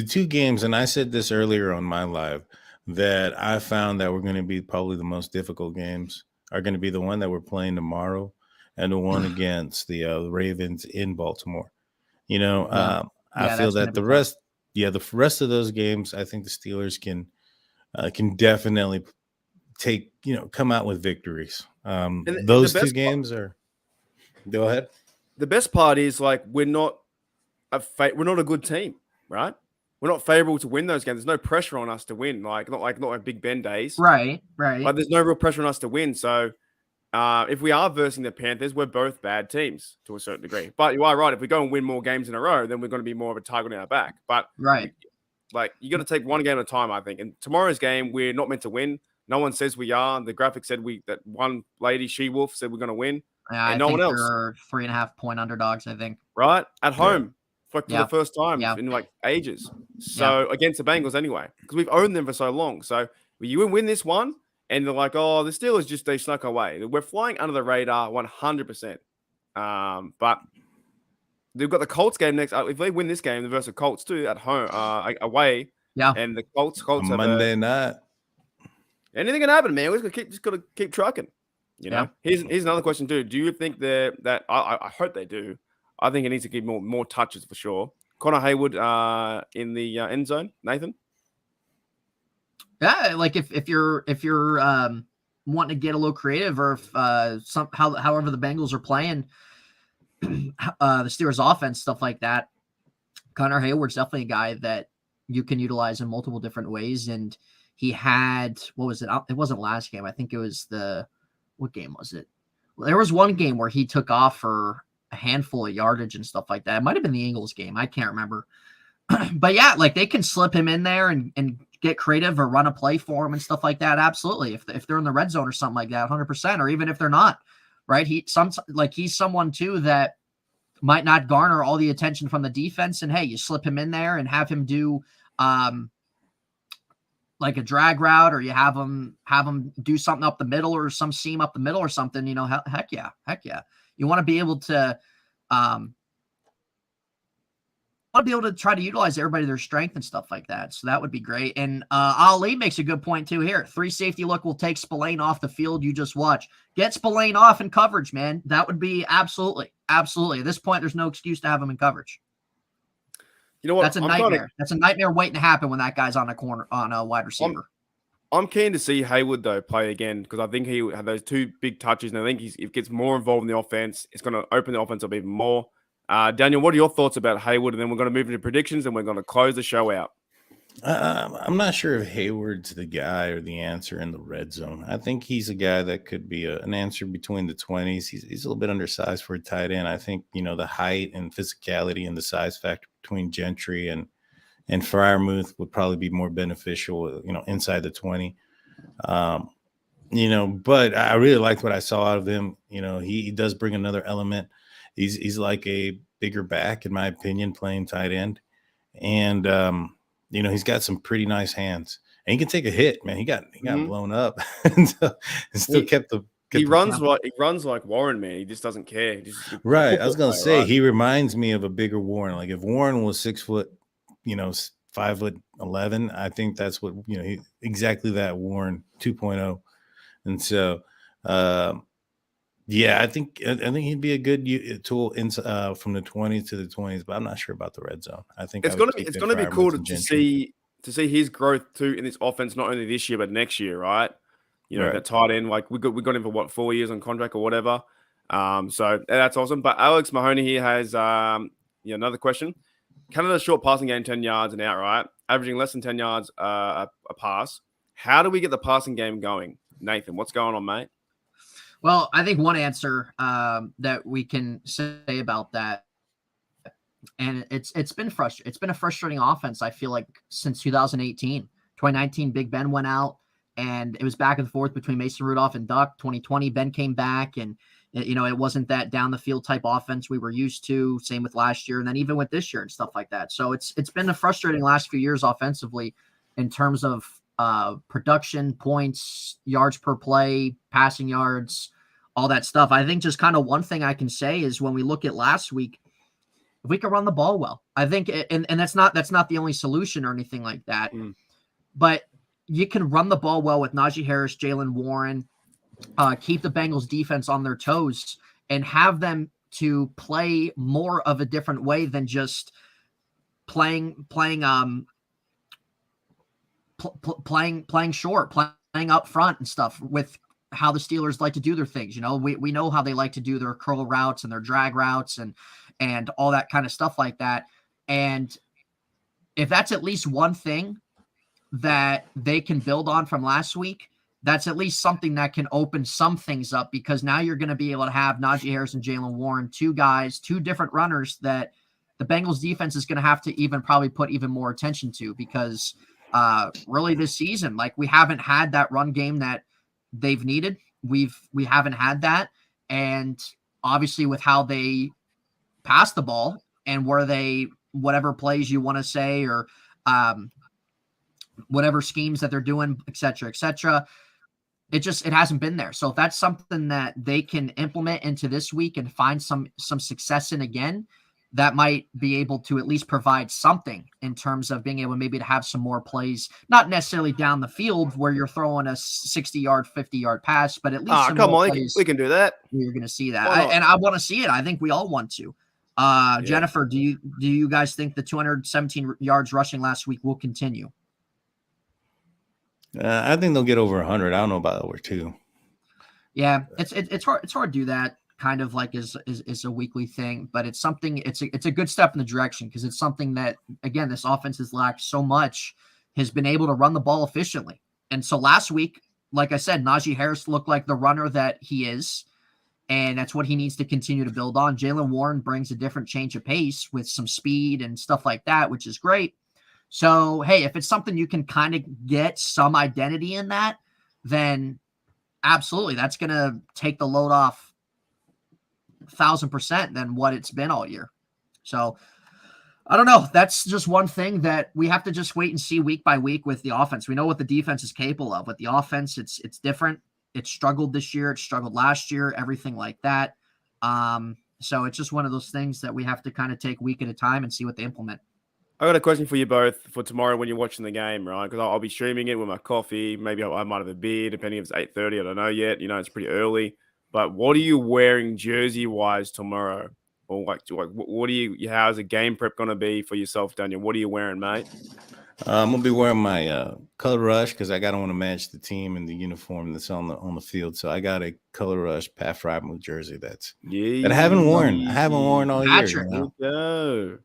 two games, and I said this earlier on my live, that I found that were going to be probably the most difficult games are going to be the one that we're playing tomorrow and the one against the Ravens in Baltimore. I feel that the rest of those games, I think the Steelers can definitely come out with victories. Those two games are. Go ahead. The best part is like we're not a good team, right? We're not favorable to win those games. There's no pressure on us to win, not like Big Ben days. Right. But there's no real pressure on us to win. So if we are versing the Panthers, we're both bad teams to a certain degree. But you are right. If we go and win more games in a row, then we're going to be more of a target in our back. But like you got to take one game at a time, I think. And tomorrow's game, we're not meant to win. No one says we are. The graphic said that one lady, She-Wolf, said we're going to win. And no one else. They're 3.5 point underdogs, I think. Right? At home. Yeah. For the first time in like ages. So against the Bengals anyway, because we've owned them for so long. So you win this one and they're like, oh, the Steelers they snuck away. We're flying under the radar 100%. But they've got the Colts game next. If they win this game, the versus Colts too at home, away. Yeah. And the Colts have Monday night. Anything can happen, man. We just got to keep trucking. Here's another question too. Do you think that I hope they do? I think it needs to give more touches for sure. Connor Haywood in the end zone, Nathan. Yeah, like if you're wanting to get a little creative, or if however the Bengals are playing the Steelers offense, stuff like that, Connor Hayward's definitely a guy that you can utilize in multiple different ways. And he had, what was it? It wasn't last game. I think it was what game was it? Well, there was one game where he took off for a handful of yardage and stuff like that. It might have been the Eagles game. I can't remember. But yeah, like they can slip him in there and get creative or run a play for him and stuff like that. Absolutely. If they're in the red zone or something like that, 100%, or even if they're not, right? He's someone too that might not garner all the attention from the defense. And hey, you slip him in there and have him do like a drag route, or you have him do something up the middle or some seam up the middle or something, heck yeah. You want to be able to try to utilize everybody their strength and stuff like that. So that would be great. And Ali makes a good point too here. 3 safety look will take Spillane off the field. You just watch. Get Spillane off in coverage, man. That would be absolutely. At this point, there's no excuse to have him in coverage. You know what? That's a nightmare. That's a nightmare waiting to happen when that guy's on a corner on a wide receiver. I'm keen to see Hayward though play again because I think he had those 2 big touches, and I think if he gets more involved in the offense, it's going to open the offense up even more. Daniel, what are your thoughts about Hayward? And then we're going to move into predictions, and we're going to close the show out. I'm not sure if Hayward's the guy or the answer in the red zone. I think he's a guy that could be an answer between the 20s. He's a little bit undersized for a tight end. I think, the height and physicality and the size factor between Gentry and Freiermuth would probably be more beneficial, inside the 20. But I really liked what I saw out of him. He does bring another element. He's like a bigger back, in my opinion, playing tight end. And, he's got some pretty nice hands. And he can take a hit, man. He got blown up and still kept the – He runs like Warren, man. He just doesn't care. Right. I was going to say, he reminds me of a bigger Warren. Like if Warren was 6 foot, 5'11", I think that's what exactly that Warren 2.0. And so, I think he'd be a good tool from the 20s to the 20s, but I'm not sure about the red zone. I think it's going to be cool to see his growth too in this offense, not only this year but next year, right? Right. That tight end, like we got him for 4 years on contract or whatever. So that's awesome. But Alex Mahoney here has another question. Canada's short passing game 10 yards and out, right? Averaging less than 10 yards a pass. How do we get the passing game going? Nathan, what's going on, mate? Well, I think one answer that we can say about that, and it's been frustrating. It's been a frustrating offense, I feel like, since 2018. 2019, Big Ben went out, and it was back and forth between Mason Rudolph and Duck. 2020, Ben came back, and it wasn't that down the field type offense we were used to. Same with last year, and then even with this year and stuff like that. So it's been a frustrating last few years offensively in terms of production, points, yards per play, passing yards, all that stuff. I think just kind of one thing I can say is when we look at last week, if we can run the ball well, I think, and that's not the only solution or anything like that, but you can run the ball well with Najee Harris, Jaylen Warren, keep the Bengals defense on their toes and have them to play more of a different way than just playing short, playing up front and stuff with how the Steelers like to do their things. We know how they like to do their curl routes and their drag routes and all that kind of stuff like that. And if that's at least one thing that they can build on from last week, that's at least something that can open some things up, because now you're going to be able to have Najee Harris and Jaylen Warren, 2 different runners that the Bengals defense is going to have to probably put even more attention to, because really this season, like, we haven't had that run game that they've needed. We haven't had that. And obviously with how they pass the ball and whatever plays you want to say, or whatever schemes that they're doing, et cetera, it hasn't been there. So if that's something that they can implement into this week and find some success in again, that might be able to at least provide something in terms of being able maybe to have some more plays, not necessarily down the field where you're throwing a 60-yard, 50-yard pass, but at least plays. We can do that. You're going to see that. I want to see it. I think we all want to. Jennifer, do you guys think the 217 yards rushing last week will continue? I think they'll get over 100. I don't know about over 2. Yeah, it's hard to do that kind of like is a weekly thing, but it's something. It's a good step in the direction, because it's something that, again, this offense has lacked so much, has been able to run the ball efficiently. And so last week, like I said, Najee Harris looked like the runner that he is, and that's what he needs to continue to build on. Jaylen Warren brings a different change of pace with some speed and stuff like that, which is great. So, hey, if it's something you can kind of get some identity in that, then absolutely, that's going to take the load off 1,000% than what it's been all year. So, I don't know. That's just one thing that we have to just wait and see week by week with the offense. We know what the defense is capable of. With the offense, it's different. It struggled this year. It struggled last year, everything like that. So it's just one of those things that we have to kind of take week at a time and see what they implement. I got a question for you both for tomorrow when you're watching the game, right? Because I'll be streaming it with my coffee. Maybe I might have a beer, depending if it's 8:30. I don't know yet. It's pretty early. But what are you wearing jersey-wise tomorrow? Or what do you? How's the game prep going to be for yourself, Daniel? What are you wearing, mate? I'm gonna be wearing my Color Rush because I gotta want to match the team and the uniform that's on the field. So I got a Color Rush Pat Frymouth jersey that I haven't worn. I haven't worn all year. Patrick, You know?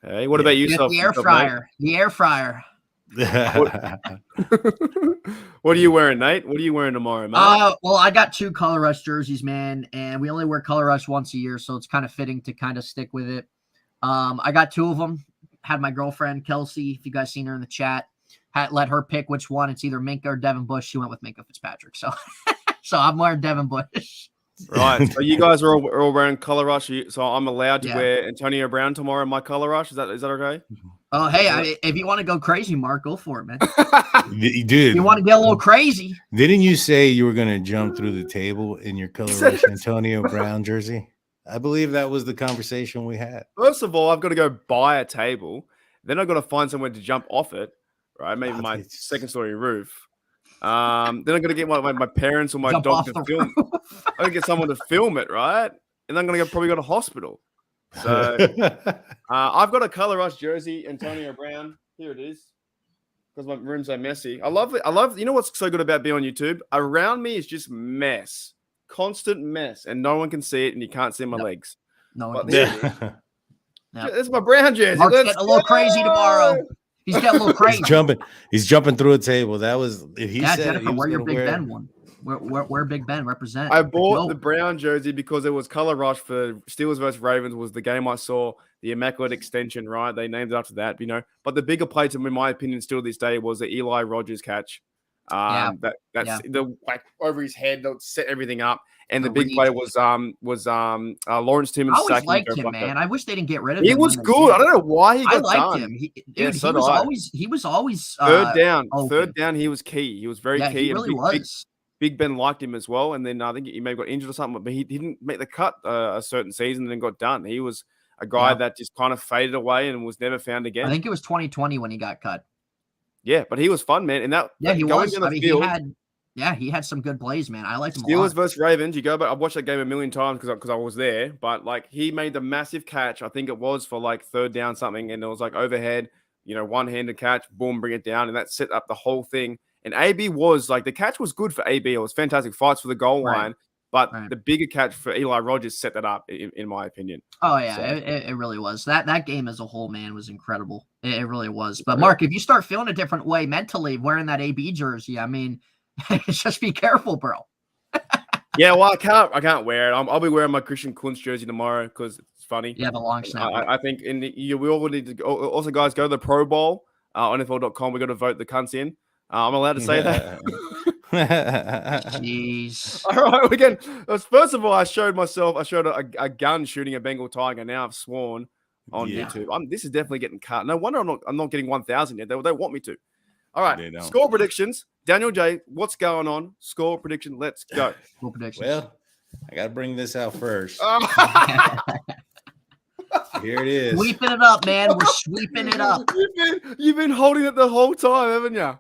Hey, what about yourself? The air fryer. The air fryer. What are you wearing, Nate? What are you wearing tomorrow, mate? Well, I got 2 Color Rush jerseys, man, and we only wear Color Rush once a year, so it's kind of fitting to kind of stick with it. I got 2 of them. Had my girlfriend Kelsey, if you guys seen her in the chat, let her pick which one. It's either Minka or Devin Bush. She went with Minka Fitzpatrick, so I'm wearing Devin Bush. Right. So you guys are all wearing Color Rush. So I'm allowed to wear Antonio Brown tomorrow in my Color Rush. Is that okay? Oh, hey, if you want to go crazy, Mark, go for it, man. Dude, you want to get a little crazy? Didn't you say you were going to jump through the table in your Color Rush Antonio Brown jersey? I believe that was the conversation we had. First of all, I've got to go buy a table. Then I've got to find somewhere to jump off it, right? Maybe my second-story roof. Then I'm going to get my parents or my dog to film. I'm going to get someone to film it, right? And I'm going to probably go to hospital. So I've got a Color Rush jersey, Antonio Brown. Here it is. Because my room's so messy. I love it. You know what's so good about being on YouTube? Around me is just mess. Constant mess. And no one can see it, and you can't see my legs. No one can see it. It's my Brown jersey. Mark's getting a little crazy tomorrow. He's getting a little crazy. He's jumping through a table. That was he said. Jennifer, wear your Big Ben one. Where Big Ben represent. I bought the Brown jersey because it was Color Rush for Steelers versus Ravens was the game I saw. The Immaculate Extension, right? They named it after that, But the bigger play, in my opinion, still this day was the Eli Rogers catch. That's the over his head. That set everything up. And the big play was Lawrence Timmons. I always liked him, man. I wish they didn't get rid of him. He was good. I don't know why he got I liked him. He was always third down. open. Third down, he was key. He was very key. He really was. Big Ben liked him as well. And then I think he may have got injured or something, but he didn't make the cut a certain season and then got done. He was a guy that just kind of faded away and was never found again. I think it was 2020 when he got cut. Yeah, but he was fun, man. And he was. He had some good plays, man. I liked him a lot. Steelers versus Ravens. You go back. I've watched that game a million times because I was there. But he made the massive catch. I think it was for third down something, and it was overhead. One-handed catch, boom, bring it down, and that set up the whole thing. And AB was the catch was good for AB. It was fantastic fights for the goal line. But the bigger catch for Eli Rogers set that up, in my opinion. Oh, yeah, so, it really was. That game as a whole, man, was incredible. It really was. But, Mark, if you start feeling a different way mentally wearing that AB jersey, I mean, just be careful, bro. Yeah, well, I can't wear it. I'll be wearing my Christian Kunz jersey tomorrow because it's funny. Yeah, the long snap. I think we all need to go. Also, guys, go to the Pro Bowl on NFL.com. We got to vote the cunts in. I'm allowed to say that. Jeez. All right, again. First of all, I showed a gun shooting a Bengal tiger. Now I've sworn on YouTube. This is definitely getting cut. No wonder I'm not getting 1,000 yet. They want me to. All right, score predictions. Daniel J, what's going on? Score prediction. Let's go. Score predictions. Well, I got to bring this out first. Here it is. Sweeping it up, man. We're sweeping it up. You've been holding it the whole time, haven't you?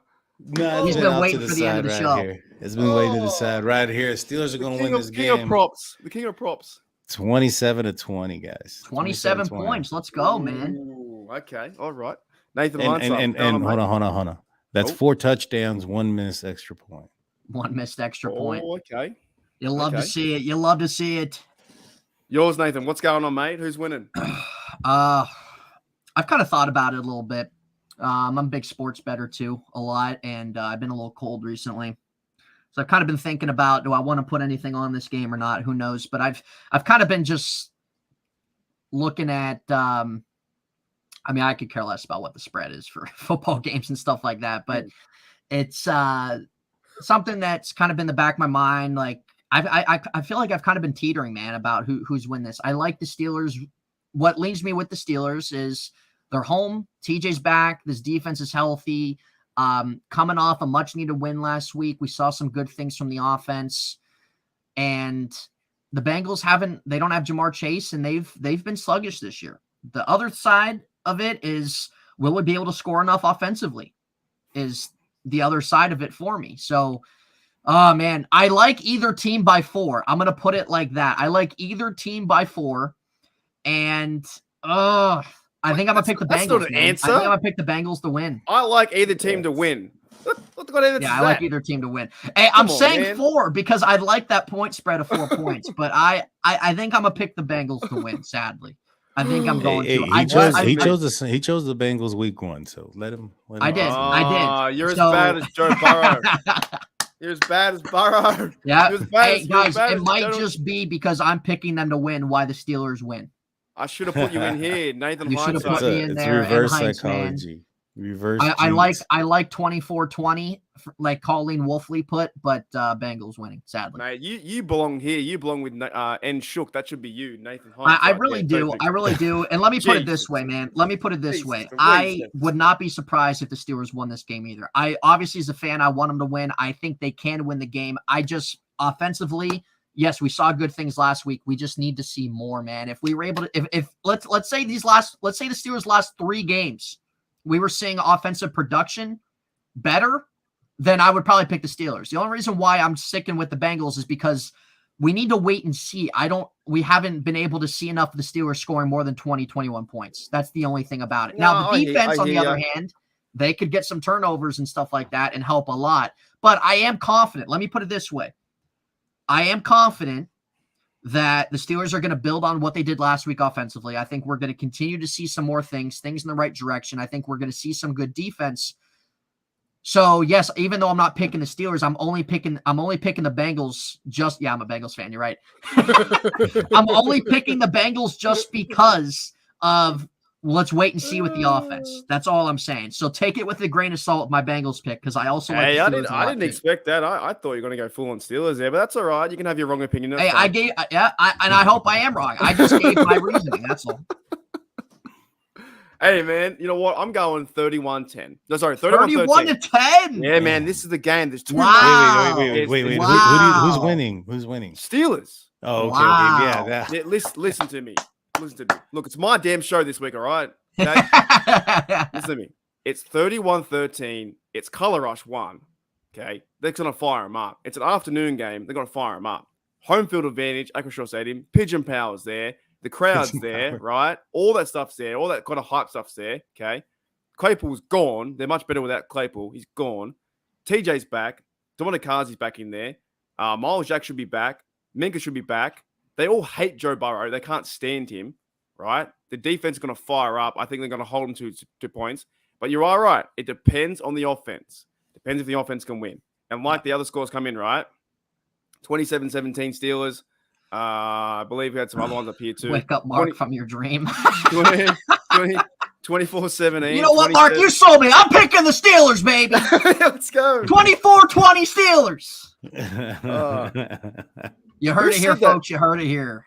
No, he's been waiting for the end of the show. Here. It's been waiting to the side right here. Steelers are going to win this game. The king of props. 27-20, guys. 27 points. Let's go, man. Ooh, okay. All right. Nathan, and hold on. That's 4 touchdowns, 1 missed extra point. 1 missed extra point. Okay. You'll love to see it. You'll love to see it. Yours, Nathan. What's going on, mate? Who's winning? I've kind of thought about it a little bit. I'm a big sports bettor too, a lot, and I've been a little cold recently. So I've kind of been thinking about, do I want to put anything on this game or not? Who knows? But I've kind of been just looking at I could care less about what the spread is for football games and stuff like that, but it's something that's kind of been in the back of my mind. I feel like I've kind of been teetering, man, about who's win this. I like the Steelers. What leaves me with the Steelers is they're home. TJ's back. This defense is healthy. Coming off a much-needed win last week. We saw some good things from the offense. And the Bengals they don't have Jamar Chase, and they've been sluggish this year. The other side of it is, will it be able to score enough offensively? Is the other side of it for me. So, man, I like either team by 4. I'm going to put it like that. I like either team by 4. And I think I'm gonna pick the Bengals. That's not an answer. I think I'm gonna pick the Bengals to win. I like either team to win. What the god I like either team to win. Hey, I'm saying 4 because I like that point spread of 4 points, but I think I'm gonna pick the Bengals to win. Sadly, I think I'm going to. He chose the Bengals week 1, so let him. I did. You're as bad as Joe Burrow. You're as bad as Burrow. Yeah. Hey guys, it might just be because I'm picking them to win. Why the Steelers win? I should have put you in here, Nathan. You should have put me in there. It's reverse Heinz, psychology. Man. Reverse. I like 24-20, like Colleen Wolfley put, but Bengals winning. Sadly, mate, you belong here. You belong with N Shook. That should be you, Nathan Hines. I really do. I really do. And let me put it this way, man. Let me put it this way. I would not be surprised if the Steelers won this game either. I obviously, as a fan, I want them to win. I think they can win the game. I just offensively. Yes, we saw good things last week. We just need to see more, man. If we were able to, if let's say the Steelers' last 3 games, we were seeing offensive production better, then I would probably pick the Steelers. The only reason why I'm sticking with the Bengals is because we need to wait and see. We haven't been able to see enough of the Steelers scoring more than 20, 21 points. That's the only thing about it. Now, the defense, on the other hand, they could get some turnovers and stuff like that and help a lot. But I am confident. Let me put it this way. I am confident that the Steelers are going to build on what they did last week offensively. I think we're going to continue to see some more things in the right direction. I think we're going to see some good defense. So yes, even though I'm not picking the Steelers, I'm only picking the Bengals. I'm a Bengals fan. You're right. I'm only picking the Bengals just because of let's wait and see with the offense. That's all I'm saying. So take it with a grain of salt with my Bengals pick because I also like I didn't expect that. I thought you were going to go full on Steelers there, but that's all right. You can have your wrong opinion. Hey, I hope I am wrong. I just gave my reasoning. That's all. Hey, man, you know what? I'm going 31-10. No, sorry, 31-10. Yeah, man, this is the game. There's 2. Wow. Wait. Wow. Who's winning? Who's winning? Steelers. Oh, okay. Wow. Yeah, listen to me. Look, it's my damn show this week, all right? Okay? Listen to me. It's 31-13. It's Color Rush 1. Okay? They're going to fire them up. It's an afternoon game. They're going to fire them up. Home field advantage, Acrisure Stadium. Pigeon Power's there. The crowd's there, right? All that stuff's there. All that kind of hype stuff's there, okay? Claypool's gone. They're much better without Claypool. He's gone. TJ's back. Dominic Kazi's back in there. Miles Jack should be back. Minka should be back. They all hate Joe Burrow. They can't stand him, right? The defense is going to fire up. I think they're going to hold him to 2 points. But you're all right. It depends on the offense. Depends if the offense can win. And like the other scores come in, right? 27-17 Steelers. I believe we had some other ones up here too. Wake up, Mark, from your dream. 24-17. You know what, Mark? You sold me. I'm picking the Steelers, baby. Let's go. 24-20 Steelers. You heard it here, folks. You heard it here.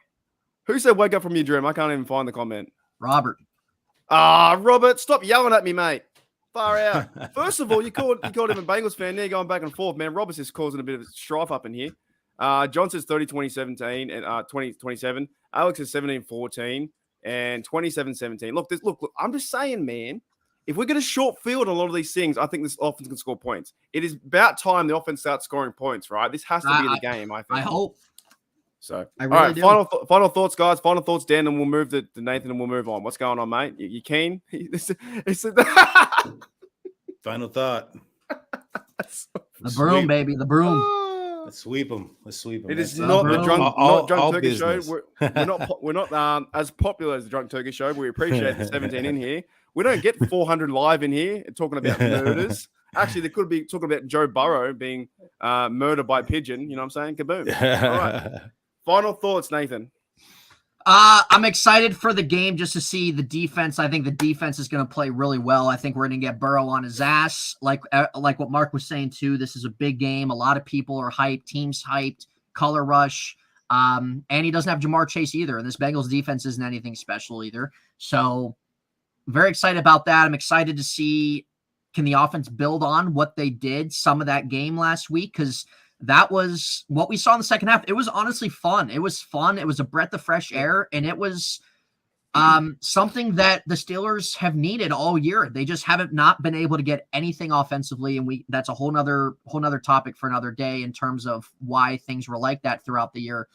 Who said wake up from your dream? I can't even find the comment. Robert. Robert, stop yelling at me, mate. Far out. First of all, you called him a Bengals fan. Now you're going back and forth, man. Robert's just causing a bit of strife up in here. John says 30-20-17 and 20-27. Alex is 17-14 and 27-17. Look, I'm just saying, man, if we're going to short field a lot of these things, I think this offense can score points. It is about time the offense starts scoring points, right? This has to be the game, I think. I hope. So, I really all right, final thoughts, guys. Final thoughts, Dan, and we'll move to Nathan and we'll move on. What's going on, mate? You keen? Final thought. The broom, baby. The broom. Let's sweep them. It is not the drunk Turkish show. We're not as popular as the drunk Turkish show. But we appreciate the 17 in here. We don't get 400 live in here talking about murders. Actually, they could be talking about Joe Burrow being murdered by pigeon. You know what I'm saying? Kaboom. All right. Final thoughts, Nathan. I'm excited for the game just to see the defense. I think the defense is going to play really well. I think we're going to get Burrow on his ass. Like what Mark was saying, too. This is a big game. A lot of people are hyped. Teams hyped. Color rush. And he doesn't have Jamar Chase either. And this Bengals defense isn't anything special either. So very excited about that. I'm excited to see, can the offense build on what they did some of that game last week? Because that was what we saw in the second half. It was honestly fun. It was fun. It was a breath of fresh air. And it was something that the Steelers have needed all year. They just haven't not been able to get anything offensively. And that's a whole nother topic for another day in terms of why things were like that throughout the year.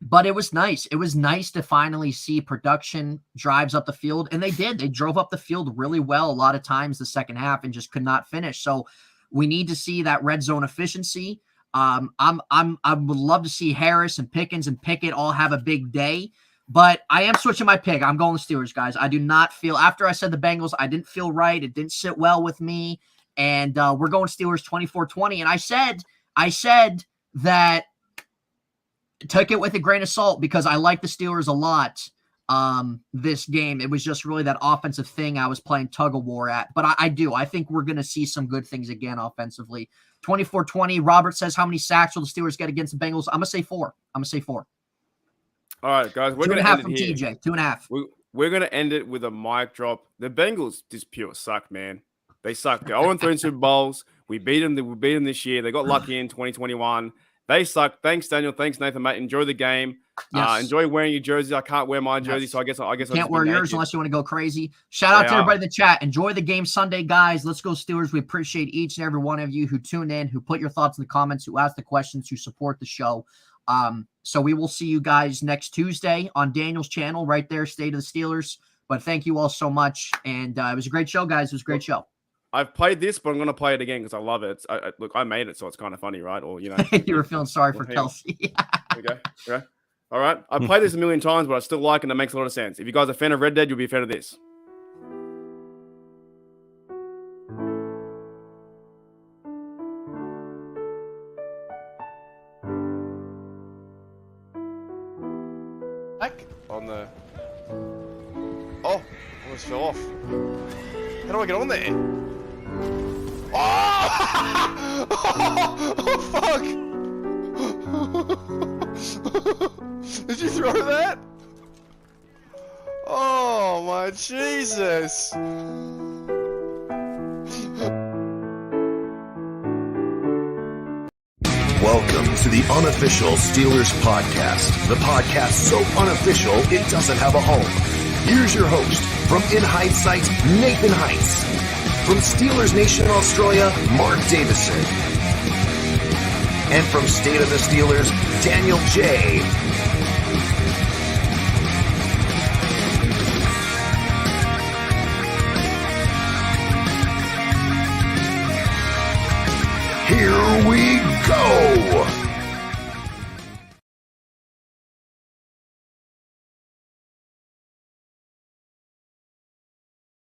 But it was nice. It was nice to finally see production drives up the field, and they did. They drove up the field really well a lot of times the second half and just could not finish. So we need to see that red zone efficiency. I would love to see Harris and Pickens and Pickett all have a big day, but I am switching my pick. I'm going the Steelers, guys. I do not feel, after I said the Bengals, I didn't feel right. It didn't sit well with me, and we're going Steelers 24-20. And I said that, took it with a grain of salt because I like the Steelers a lot this game. It was just really that offensive thing I was playing tug of war at. But I think we're going to see some good things again offensively. 24-20. Robert says, how many sacks will the Steelers get against the Bengals? I'm going to say 4. All right, guys. We're 2.5 from TJ. 2.5. We're going to end it with a mic drop. The Bengals just pure suck, man. They suck. They're 0-3 in Super Bowls. We beat them this year. They got lucky in 2021. They suck. Thanks, Daniel. Thanks, Nathan, mate. Enjoy the game. Yes. Enjoy wearing your jersey. I can't wear my jersey, so I guess you can't wear yours unless you want to go crazy. Shout out to everybody in the chat. Enjoy the game Sunday, guys. Let's go Steelers. We appreciate each and every one of you who tuned in, who put your thoughts in the comments, who asked the questions, who support the show. So we will see you guys next Tuesday on Daniel's channel right there, State of the Steelers. But thank you all so much, and it was a great show, guys. It was a great show. I've played this, but I'm going to play it again because I love it. Look, I made it, so it's kind of funny, right? Or, you were feeling sorry for Kelsey. Okay. All right. I've played this a million times, but I still like it, and it makes a lot of sense. If you guys are a fan of Red Dead, you'll be a fan of this. Back on the... Oh, almost fell off. How do I get on there? Oh! Oh, fuck! Did you throw that? Oh, my Jesus! Welcome to the Unofficial Steelers Podcast, the podcast so unofficial it doesn't have a home. Here's your host, from In Hindsight, Nathan Heitz. From Steelers Nation Australia, Mark Davison. And from State of the Steelers, Daniel J. Here we go!